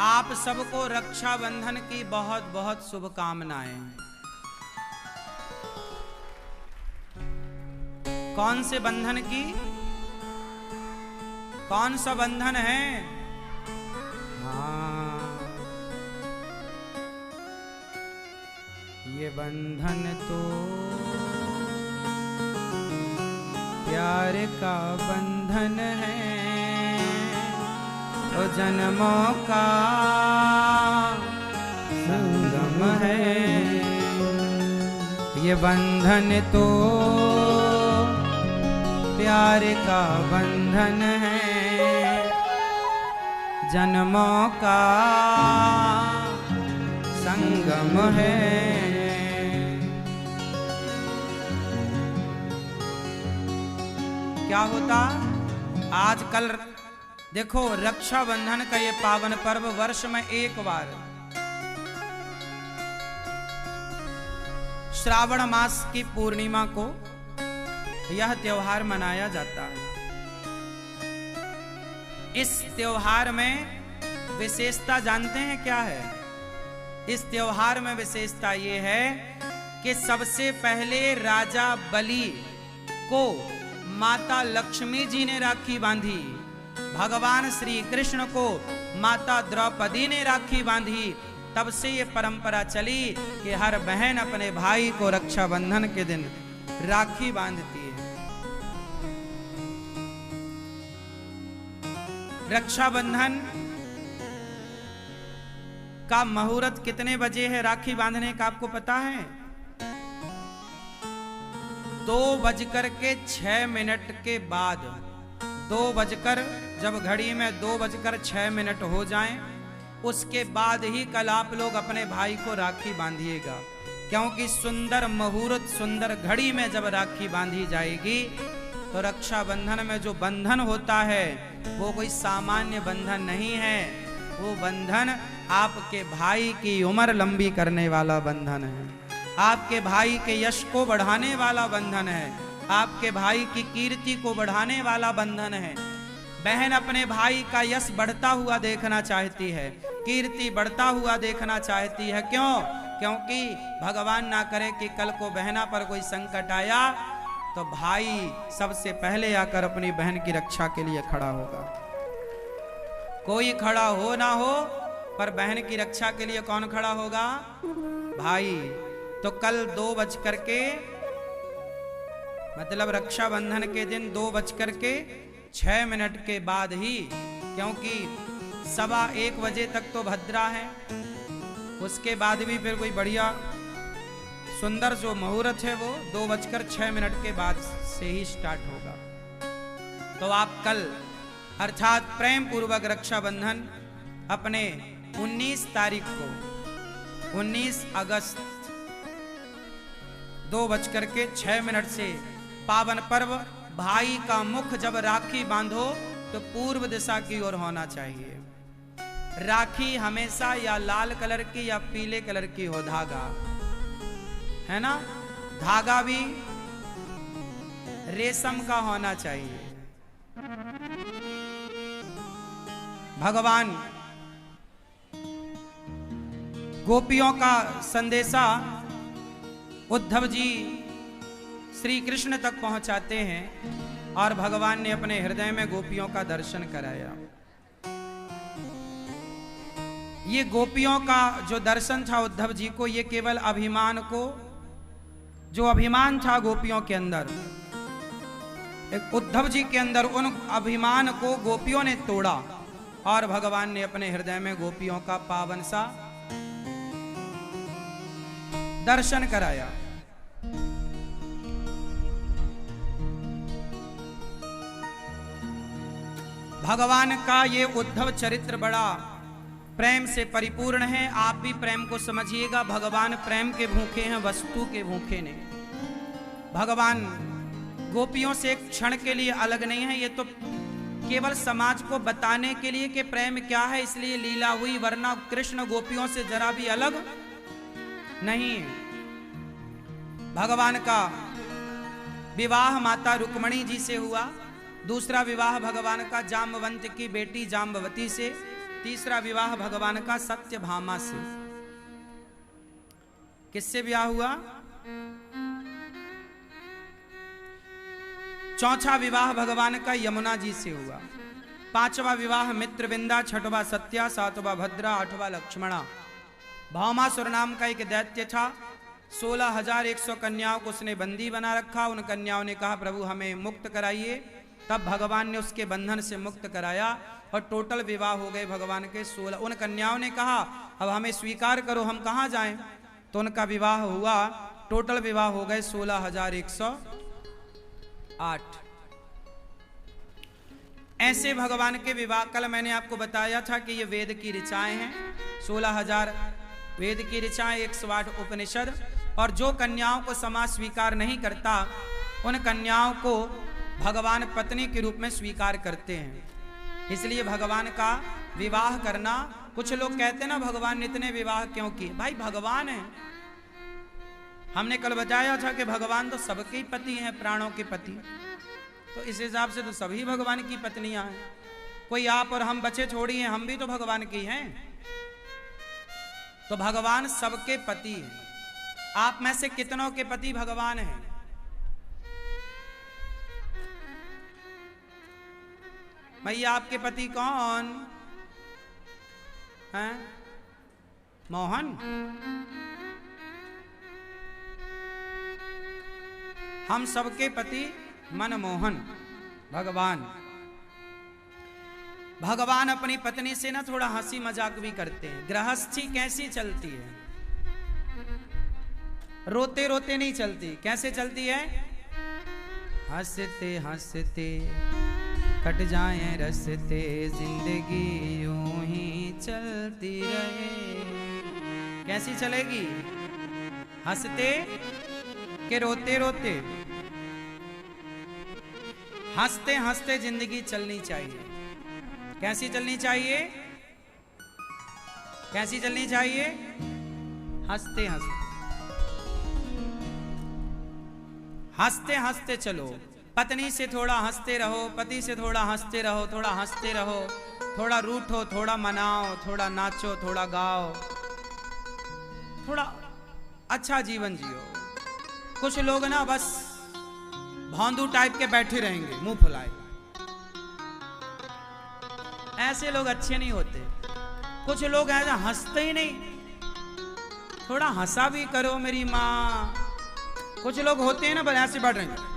आप सबको रक्षाबंधन की बहुत बहुत शुभकामनाएं। कौन से बंधन की? कौन सा बंधन है? हाँ, ये बंधन तो प्यार का बंधन है, तो जन्मों का संगम है। ये बंधन तो प्यार का बंधन है, जन्मों का संगम है। क्या होता आजकल देखो, रक्षाबंधन का ये पावन पर्व वर्ष में एक बार श्रावण मास की पूर्णिमा को यह त्योहार मनाया जाता है। इस त्योहार में विशेषता जानते हैं क्या है? इस त्योहार में विशेषता ये है कि सबसे पहले राजा बलि को माता लक्ष्मी जी ने राखी बांधी, भगवान श्री कृष्ण को माता द्रौपदी ने राखी बांधी। तब से ये परंपरा चली कि हर बहन अपने भाई को रक्षाबंधन के दिन राखी बांधती है। रक्षाबंधन का मुहूर्त कितने बजे है राखी बांधने का आपको पता है? 2:06 के बाद, 2 जब घड़ी में 2:06 हो जाएं, उसके बाद ही कल आप लोग अपने भाई को राखी बांधिएगा। क्योंकि सुंदर मुहूर्त, सुंदर घड़ी में जब राखी बांधी जाएगी तो रक्षाबंधन में जो बंधन होता है वो कोई सामान्य बंधन नहीं है। वो बंधन आपके भाई की उम्र लंबी करने वाला बंधन है, आपके भाई के यश को बढ़ाने वाला बंधन है, आपके भाई की कीर्ति को बढ़ाने वाला बंधन है। बहन अपने भाई का यश बढ़ता हुआ देखना चाहती है, कीर्ति बढ़ता हुआ देखना चाहती है। क्यों? क्योंकि भगवान ना करे कि कल को बहना पर कोई संकट आया तो भाई सबसे पहले आकर अपनी बहन की रक्षा के लिए खड़ा होगा। कोई खड़ा हो ना हो, पर बहन की रक्षा के लिए कौन खड़ा होगा? भाई। तो कल 2 मतलब रक्षाबंधन के दिन 2:06 के बाद ही, क्योंकि 1:15 बजे तक तो भद्रा है, उसके बाद भी फिर कोई बढ़िया सुंदर जो मुहूर्त है वो 2:06 के बाद से ही स्टार्ट होगा। तो आप कल अर्थात प्रेम पूर्वक रक्षाबंधन अपने 19 तारीख को, 19 अगस्त 2:06 से पावन पर्व भाई का मुख जब राखी बांधो तो पूर्व दिशा की ओर होना चाहिए। राखी हमेशा या लाल कलर की या पीले कलर की हो, धागा है ना, धागा भी रेशम का होना चाहिए। भगवान गोपियों का संदेशा उद्धव जी श्री कृष्ण तक पहुंचाते हैं और भगवान ने अपने हृदय में गोपियों का दर्शन कराया। ये गोपियों का जो दर्शन था उद्धव जी को, ये केवल अभिमान को, जो अभिमान था गोपियों के अंदर, एक उद्धव जी के अंदर, उन अभिमान को गोपियों ने तोड़ा और भगवान ने अपने हृदय में गोपियों का पावन सा दर्शन कराया। भगवान का ये उद्धव चरित्र बड़ा प्रेम से परिपूर्ण है। आप भी प्रेम को समझिएगा। भगवान प्रेम के भूखे हैं, वस्तु के भूखे नहीं। भगवान गोपियों से एक क्षण के लिए अलग नहीं है। ये तो केवल समाज को बताने के लिए कि प्रेम क्या है इसलिए लीला हुई, वरना कृष्ण गोपियों से जरा भी अलग नहीं। भगवान का विवाह माता रुक्मणी जी से हुआ, दूसरा विवाह भगवान का जाम्बवंत की बेटी जाम्बवती से, तीसरा विवाह भगवान का सत्यभामा से। किससे ब्याह हुआ? चौथा विवाह भगवान का यमुना जी से हुआ। पांचवा विवाह मित्रविंदा, छठवा सत्या, सातवां भद्रा, आठवां लक्ष्मणा। भामासुर नाम का एक दैत्य था। 16,100 कन्याओं को उसने बंदी बना रखा। उन कन्याओं ने कहा प्रभु हमें मुक्त कराइए। तब भगवान ने उसके बंधन से मुक्त कराया और टोटल विवाह हो गए भगवान के 16। उन कन्याओं ने कहा अब हमें स्वीकार करो, हम कहाँ जाएं? तो उनका विवाह हुआ। टोटल विवाह हो गए 16,108। ऐसे भगवान के विवाह, कल मैंने आपको बताया था कि ये वेद की ऋचाएं हैं। 16,000 वेद की ऋचाएं, 108 उपनिषद। और जो कन्याओं को समाज स्वीकार नहीं करता उन कन्याओं को भगवान पत्नी के रूप में स्वीकार करते हैं। इसलिए भगवान का विवाह करना, कुछ लोग कहते हैं ना भगवान ने इतने विवाह क्यों किए? भाई भगवान है। हमने कल बताया था कि भगवान तो सबके ही पति हैं, प्राणों के पति। तो इस हिसाब से तो सभी भगवान की पत्नियां हैं। कोई आप और हम बचे छोड़ी हैं, हम भी तो भगवान की हैं। तो भगवान सबके पति हैं। आप में से कितनों के पति भगवान हैं? भैया आपके पति कौन हैं? मोहन? हम सबके पति मनमोहन भगवान। भगवान अपनी पत्नी से ना थोड़ा हंसी मजाक भी करते हैं। गृहस्थी कैसी चलती है? रोते रोते नहीं चलती। कैसे चलती है? हंसते हंसते कट जाए रस्ते, जिंदगी यूं ही चलती रहे। कैसी चलेगी? हंसते के रोते रोते? हंसते हंसते जिंदगी चलनी चाहिए। कैसी चलनी चाहिए? कैसी चलनी चाहिए? हंसते हंसते, हंसते हंसते चलो। पत्नी से थोड़ा हंसते रहो, पति से थोड़ा हंसते रहो, थोड़ा हंसते रहो, थोड़ा रूठो, थोड़ा मनाओ, थोड़ा नाचो, थोड़ा गाओ, थोड़ा अच्छा जीवन जियो। कुछ लोग ना बस भौंदू टाइप के बैठे रहेंगे मुंह फुलाए। ऐसे लोग अच्छे नहीं होते। कुछ लोग ऐसे हंसते ही नहीं, थोड़ा हंसा भी करो मेरी माँ। कुछ लोग होते हैं ना बस ऐसे बैठ रहे हैं।